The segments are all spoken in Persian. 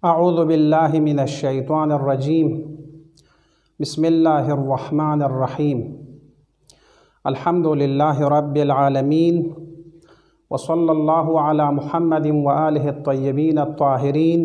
अऊज़ु बिल्लाहि मिनश्शैतानिर्रजीम। बिस्मिल्लाहिर्रहमानिर्रहीम। अल्हम्दुलिल्लाहि रब्बिल आलमीन व सल्लल्लाहु अला मुहम्मदिन व आलिहि त्तय्यबीन अत्ताहिरीन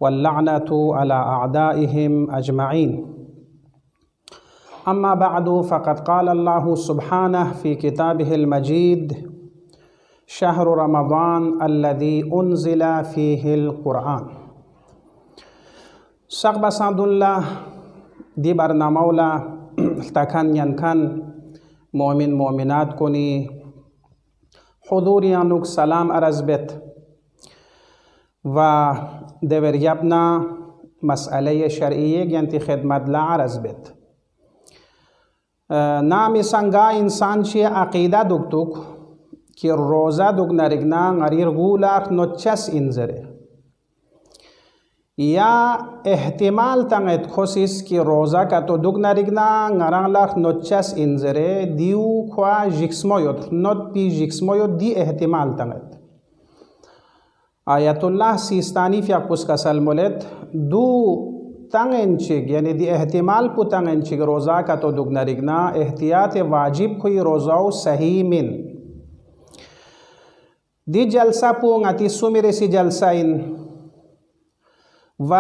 वल्लअनतु अला अअदाइहिम अजमईन। अम्मा बअदु फ़क़द क़ाल अल्लाहु सुब्हानहु फ़ी किताबिहिल मजीद शहरु रमज़ान अल्लज़ी उन्ज़िला फ़ीहिल क़ुरआन। शक़ बसादुल्लाह दी बरनामौला तखन यनखन मोमिन मोमिनात कोनी हुदूरियानुक सलाम अरज़बेत व देवर यबना मसअले शरइये यंती खिदमत ला अरज़बेत। नाम संगा इंसान ची अक़ीदा दुगतुक कि रोज़ा दुग नरिगना गरीर गुलाख नोचस इंजरे या एहतिमाल तंगत खोसिस कि रोज़ा का तो दुग नरिगना गरांगलाख नोचस इंजरे दिउ ख्वा जिक्स्मोयोत नोट पी जिक्स्मोयोत दी एहतिमाल तंगत आयतुल्लाह सिस्तानी फ़ियाकुस का सलमोलेत दू तंगेंचिग यानी दी एहतिमाल पु तंगेंचिग रोज़ा का तो दुग नरिगना एहतियात वाजिब खुई रोज़ाओ सही मिन दी जलसा पुंग अति सुमिरे सी जलसा इन व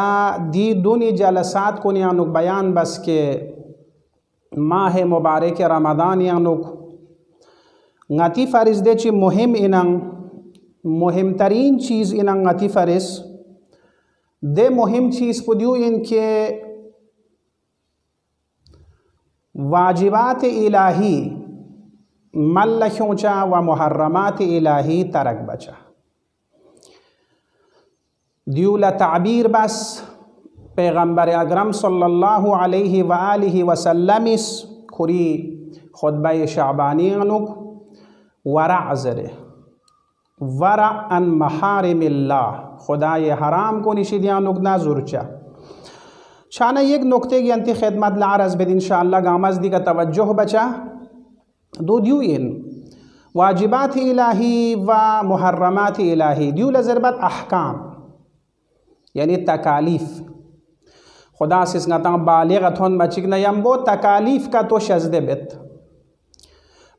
दी दूनी जलसात को यानुक बयान बस के माह मुबारक रमदान यानुक ngati faris de ची मुहिम इनंग मुहिम तरीन चीज़ इनंग ngati faris दे मुहिम चीज़ पुदियो इनके वाजिबात इलाही मल्लख्योंचा व मुहर्रमात इलाही तरक बचा दियुला ताबीर बस पैगम्बर अकरम सल्लल्लाहु अलैहि व आलिहि वसल्लम इस खुरी खुतबा शाबानी अनुक वरा अज़रे वरा अन महारिमिल्लाह खुदाए हराम को निशिदियाँ नुकना जुर्चा छाना एक नुक्ते की अंति खिदमत ला अर्ज़ बिद इंशाअल्लाह गामज़ दी का तवज्जुह बचा दो दियो इन वाजिबात इलाही व मुहर्रमात इलाही दियो लज़रबत अहकाम यानी तकालीफ़ खुदा सिस्गता बालिग़तुन बचिकना यम्बो तकालीफ़ का तो शज़दे बेत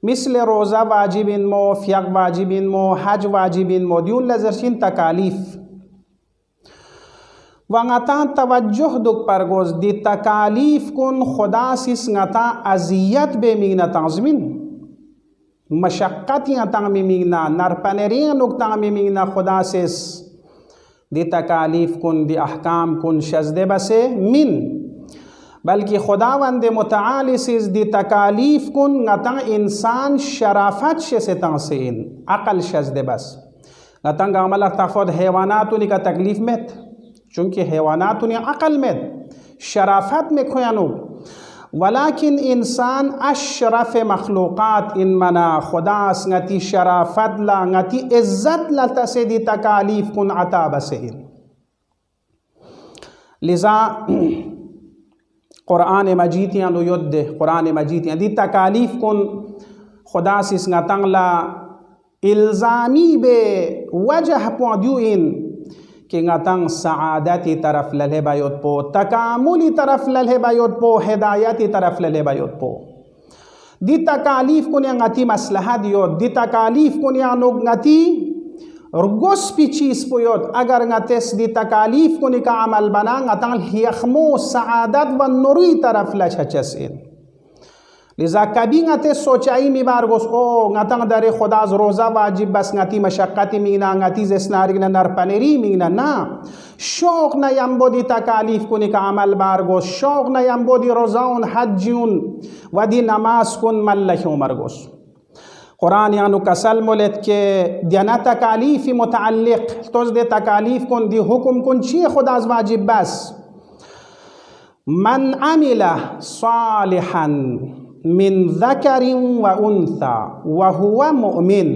मिसल रोज़ा वाजिबिन मो फ़ियक वाजिबिन मो हज वाजिबिन मो दियो लज़रशिन तकालीफ़ वंगता तवज्जुह दुक परगोज दी तकालीफ़ कुन खुदा सिस्गता अज़ियत बेमीना ताज़मिन मशक्क़तियाँ तंग मिमीना नरपनरियाँ नुक तंग मिमीना खुदा सिस दी तकालीफ़ कुन दी अहकाम कुन शज़दे बसे मिन बल्कि खुदावंद मुतआली सिस दी तकालीफ़ कुन गतंग इंसान शराफत से तंग से इन अक़ल शज़दे बस गतंग अमल तफ़द हैवानातुनि का तकलीफ़ में चूँकि हैवानातुनि अक़ल में शराफत में खोयानु वलाकिन इंसान अशरफ मखलूक़ात इन मना खुदा ngati शराफत ला ngati इज़्ज़त ला तसे दी तकालीफ़ कुन अता बसे लिज़ा क़ुरआन मजीद यानु युद्ध क़ुरआन मजीद यानी दी तकालीफ़ कुन खुदा सिस ngatang ला इल्ज़ामी बे वजह पौंदियो इन कि ngatang सआदती तरफ लल्हे बायोत पो तकामुली तरफ लल्हे बायोत पो हिदायती तरफ लल्हे बायोत पो दी तकालीफ़ कुन ngati मसलहा दियो दी तकालीफ़ कुन यानुक ngati रुगोस पिचीस पोयोत अगर ngtes दी तकालीफ़ कुन का अमल बना ngatang हियखमो सआदत व नुरी तरफ लछचसिन लिज़ा कभी ngate सोचाई मी बार गोस ओ ngatang दरे खुदाज रोज़ा वाजिब बस ngati मशक्क़ती मीना ngati ज़ेस्नारिगना नरपनेरी मीना ना शौक़ न यम्बो दी तकालीफ़ कुन का अमल बार गोस शौक़ न यम्बो दी रोज़ाउन हज्जुन व दी नमाज कुन मल्लख्यों मर गोस क़ुरान यानु कसल मोलेत के दियाना तकालीफ़ी मुतअल्लिक़ तोज़ दे तकालीफ़ कुन दी हुक्म कुन ची खुदाज वाजिब बस मन अमिला सालिहन मिन ज़करिन व उन्सा व हुवा मुमिन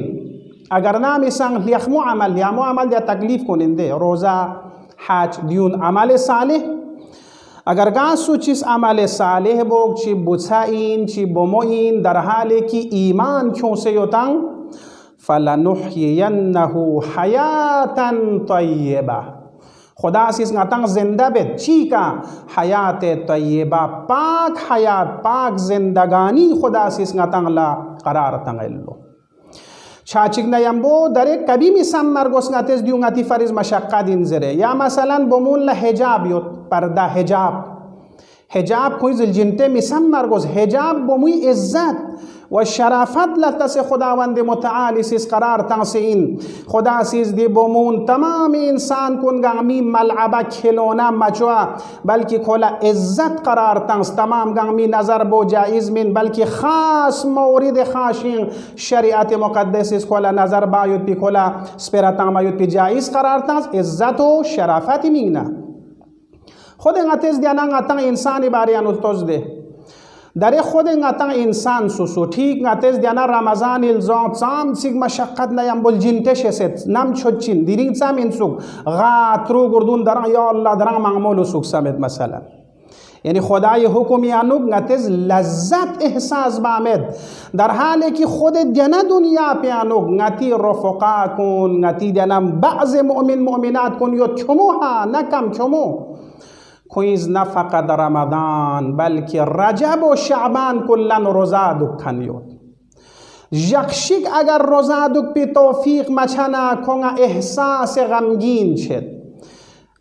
अगर नाम संग लिखमो अमल यामो अमल या तकलीफ़ को निंदे रोज़ा हज दियून अमल सालेह अगर गासु चिस अमल सालेह बोग ची बुछाइन ची बोमोइन दरहाले की ईमान क्यों से योतांग फलनुह्यियन्नहु हयातन तय्यबा خدا سیس نتنگ زنده بید چی کا حیات طیبہ پاک حیات پاک زندگانی خدا سیس نتنگ لا قرار تنگلو چاچک نیمبو داره کبی میسم مرگوس نتیز دیو نتی فریز مشقه دین زره یا مثلا بمون لحجاب یود پرده حجاب کوئی زلجنته میسم مرگوس حجاب بموی عزت و شرافت لتس خداوند متعالی سیز قرار تنسین خدا سیز دی بمون تمام انسان کن گامی ملعبه کھلونا مچوا بلکہ کھولا عزت قرار تنس تمام گامی نظر بو جائز من بلکہ خاص مورد خاشین شریعت مقدس اس کھولا نظر بایوت پی کھولا سپیرتان بایوت پی جائز قرار تنس عزت و شرافت میگنا خود انگتیز دیانا انگتان انسانی باری انوستوز دے در خود انگتان انسان سوسو ٹھیک انگتیز دیانا رمضان الزام سام سیگ مشقت نیم بول جنتش ست نم چھوچین دیرین سام انسوگ غاترو گردون دران یا اللہ دران معمولو سوگ سمت مثلا یعنی خدای حکم یانوگ انگتیز لذت احساس بامد در حالی که خود دیانا دنیا پیانوگ انگتی رفقا کن انگتی دیانا بعض مؤمنات کن یو کمو ها نکم کمو کوئیز نه فقط رمضان بلکه رجب و شعبان کلن روزه دکن یود یکشک اگر روزه دک پی توفیق مچنا کنگا احساس غمگین شد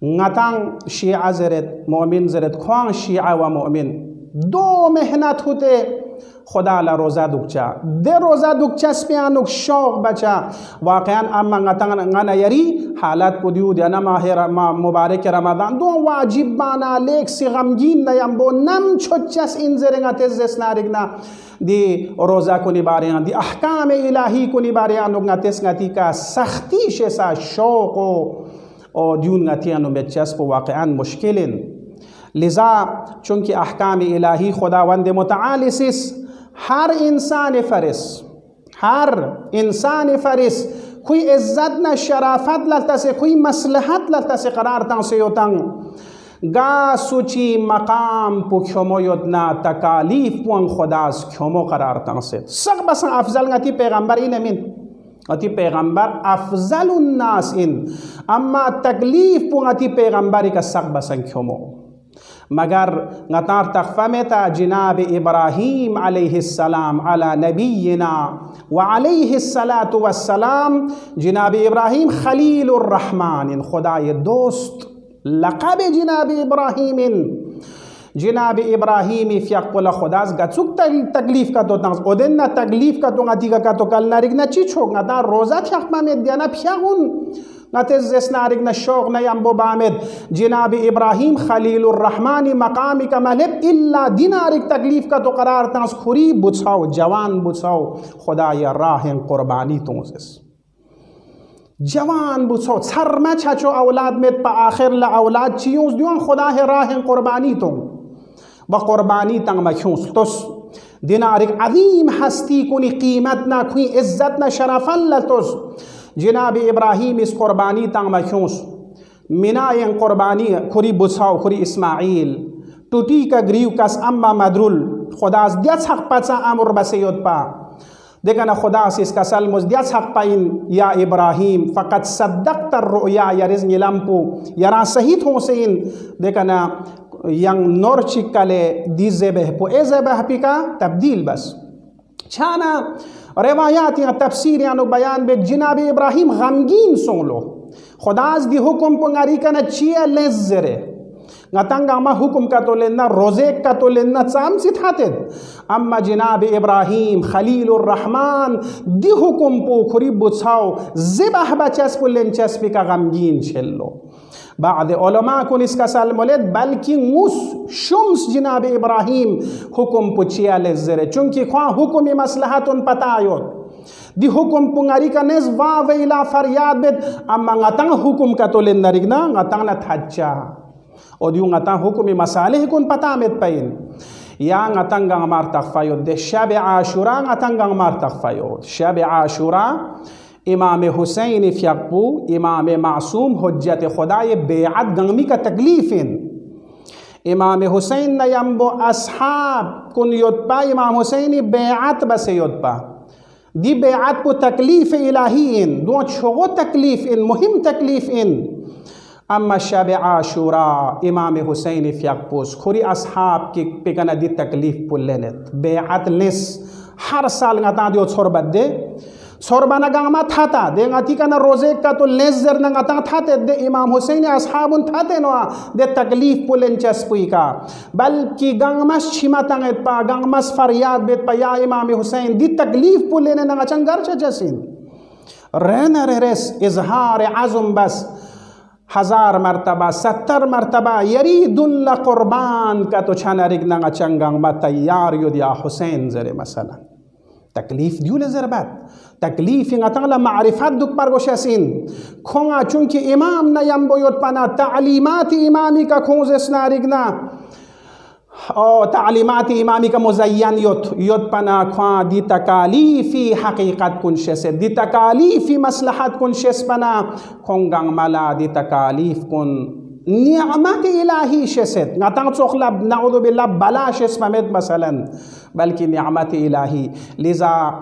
نتان شیعه زرد مؤمن زرد کوان شیعه و مؤمن دو مهنت ہوتے خدا لا روزه دکچا ده روزه دکچا سپیانوک شوق بچا واقعا اما غنا یری حالت پودیو دیانا ماہ مبارک رمضان دو واجب بانا لیک سی غمگین نیم بو نم چھوچس انزرنگا تیزس نارگنا دی روزہ کنی باریان دی احکام الہی کنی باریان نگنا تیس نتی کا سختی شسا شوق و دیون نتیانو بچسپ واقعا مشکلن لذا چونکہ احکام الہی خداوند متعالی سیس ہر انسان فرس کوئی عزت نہ شرافت لتا سے کوئی مصلحت لتا سے قرار تن سے یوتن گا سوچی مقام پو کھومو یوتنا تکالیف پون خداز کھومو قرار تن سے سق بسن افضل نتی پیغمبر این امین اتی پیغمبر افضل الناس ان اما تکلیف پون اتی پیغمبری کا سق بسن کھومو مگر نتار تخفمتا جناب ابراہیم علیہ السلام علی نبینا وعلیہ الصلاة والسلام جناب ابراہیم خلیل الرحمن خدای دوست لقب جناب ابراہیم جناب ابراہیمی فیقل خداز گچوک تکلیف کا تو تنس اودن نا تکلیف کا تو غتی کا تو کل نارگ نا چی چھوک نا روزہ تھیق مامد دیانا پیاغون نتز اسنارگ نا شوق نا یم بو بامد جناب ابراہیم خلیل الرحمن مقامی کا ملب الا دینارگ تکلیف کا تو قرار تنس خوری بچاو جوان بچاو خدا یا راہ قربانی تونسس جوان بچاو سرما چچو اولاد میں پا آخر لا اولاد چیونس دیون خدا راہ قربانی تون با قربانی تنگ مکھونس توس دینارک عظیم ہستی کنی قیمت نہ کوئی عزت نہ شرف اللہ توس جناب ابراہیم اس قربانی تنگ مکھونس منائن قربانی کری بچاو کری اسماعیل ٹوٹی کا گریو کس اما مدرول خداز دیت حق پچا امر بسیود پا دیکھنا خدا سے اس کا سلمز دیت حق پاین یا ابراہیم فقط صدقت الرؤیا یا رزن لمپو یرا صحیح ہوں سین دیکھنا yang nor chikale di zebeh po e zebeh pika tabdil bas chana روایات یا تفسیر یانو بیان به جناب ابراہیم غمگین سونلو خداز دی حکم پنگاری کنا چیه لزره نتنگ اما حکم کا تو لینا روزے کا تو لینا چام سی تھاتد اما جناب ابراہیم خلیل الرحمن دی حکم پو کھری بچاو زبح بچس پو لنچس پی کا غمگین چھلو بعد علماء کن اس کا سلمولد بلکہ موس شمس جناب ابراہیم حکم پچیا لزره چونکہ خواہ حکم مصلحت ان پتا آیود دی حکم پنگاری کا نیز واہ ویلا فریاد بید اما نتنگ حکم کا تو لینا رگنا نتنگ نتھچا اور دیو نتنگ حکم مسالح کن پتا آمد پین یا نتنگ امار تخفیود دے شب عاشورا نتنگ امار تخفیود شب عاشورا امام حسین فیقبو امام معصوم حجت خدای بیعت گنگمی کا تکلیفن امام حسین نیمبو اصحاب کن یدپا امام حسین بیعت بس یدپا دی بیعت کو تکلیف الہی ان دو چھوگو تکلیف ان مهم تکلیف ان اما شب عاشورا امام حسین فیقپوس خوری اصحاب کی پکنا دی تکلیف پلنت بیعت لس ہر سال ngata dio sorbat de sorbana gama thata de ngati kana roze ka to lezer na ngata thate de imam husain ashabun thate no de taklif pulen chaspui ka balki gangmas chimatang et pa gangmas faryad bet pa ya imam husain di taklif pulen na ngachangar cha jasin rena res izhar azm bas 1000 مرتبه 70 مرتبه یریدون لقربان کا تو چانریگ نگا چنگان با تیار یود یا حسین زره مثلا تکلیف دیول زربت تکلیف نگتان معرفت دک برگوشسین کنگا چونکه امام نیم باید پنا تعلیمات امامی کا کنز اسناریگ نا تعلیمات امامی کا مزین یود پنا خواه دی تکالیفی حقیقت کنشست دی تکالیفی مصلحت کنشست پنا کنگان ملا دی تکالیف کن نعمت الهی شست نتان چوخلب نعوذ بالله بلا شست ممد مثلا بلکه نعمت الهی لذا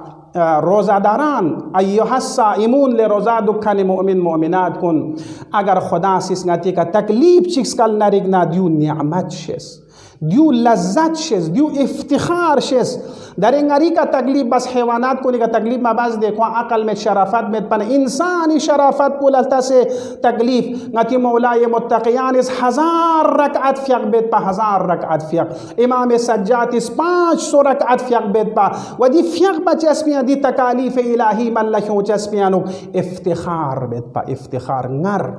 روزاداران ایها الصائمون لروزا دکان مؤمن مؤمنات کن اگر خدا سیسناتی کا تکلیف چیکس کل نریگنا دیو نعمت شست دیو لذت شست دیو افتخار شست در انگاری کا تکلیف بس حیوانات کو کا تکلیف ما باز دیکھو عقل میں شرافت میں پن انسانی شرافت پولتا سے تکلیف نتی مولای متقیان اس 1000 رکعت فیق بیت پا 1000 رکعت فیق امام سجاد اس 500 رکعت فیق بیت پا و دی فیق با چسپیان دی تکالیف الہی من لکھوں چسپیانو افتخار بیت پا افتخار نر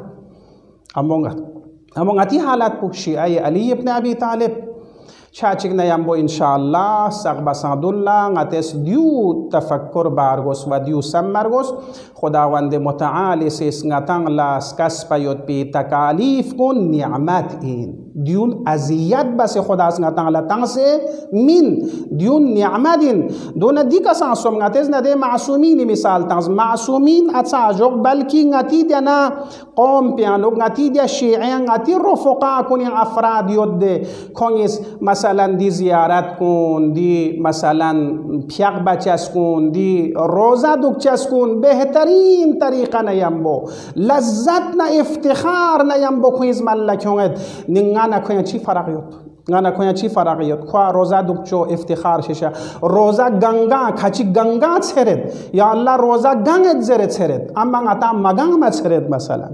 امونگتی حالت پو شیعی علی ابن ابی طالب چاچک نیامبو انشاءالله سقب سعدالله غتس دیو تفکر بارگوس و دیو سمرگوس خداوند متعال سیس غتان لاس کس پیوت پی تکالیف کن نعمت این دیون ازیت بس خدا غتان لتان سے من دیون نعمت این دون دی کسان سوم غتس نده معصومین مثال تنز معصومین اتسا جوگ بلکی غتی دینا قوم پیانو غتی دی شیعین غتی رفقا کنی افراد یود ده کنیس مثلا دی زیارت کن دی مثلا پیاق بچس کن دی روزه دک چس کن بهترین طریقه نیمبو لذت نه افتخار نیمبو کنیز ملکیونت نگانا کنیا چی فرقیت گانا کنیا چی فرقیت خواه روزه دک چو افتخار ششه روزه گنگا کچی گنگا سرد یا الله روزه گنگت زرد سرد اما غتا مگنگ مت سرد مثلا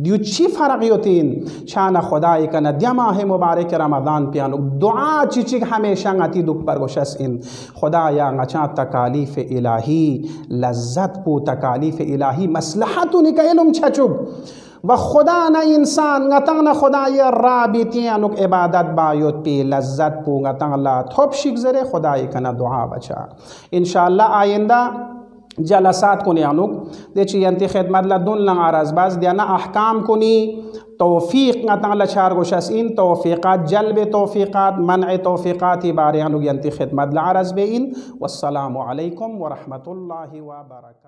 دیو چی فرقیتین شان خدای کنا دی ماه مبارک رمضان پیانو دعا چی ہمیشہ غتی دک پرگوشس ان خدایا غچا تکالیف الہی لذت پو تکالیف الہی مصلحت نک علم چچوگ و خدا نہ انسان غتن خدای رابطیانک عبادت بایوت پی لذت پو غتن لا تھوپ شک زرے خدای کنا دعا بچا انشاءاللہ آئندہ جلسات کنی انوک دیچی ینتی خدمت لدن لنگ عرض باز دیانا احکام کنی توفیق نتان لچار گوشس این توفیقات جلب توفیقات منع توفیقاتی باری انوک ینتی خدمت لعرض بین والسلام علیکم ورحمت اللہ وبرکاتہ.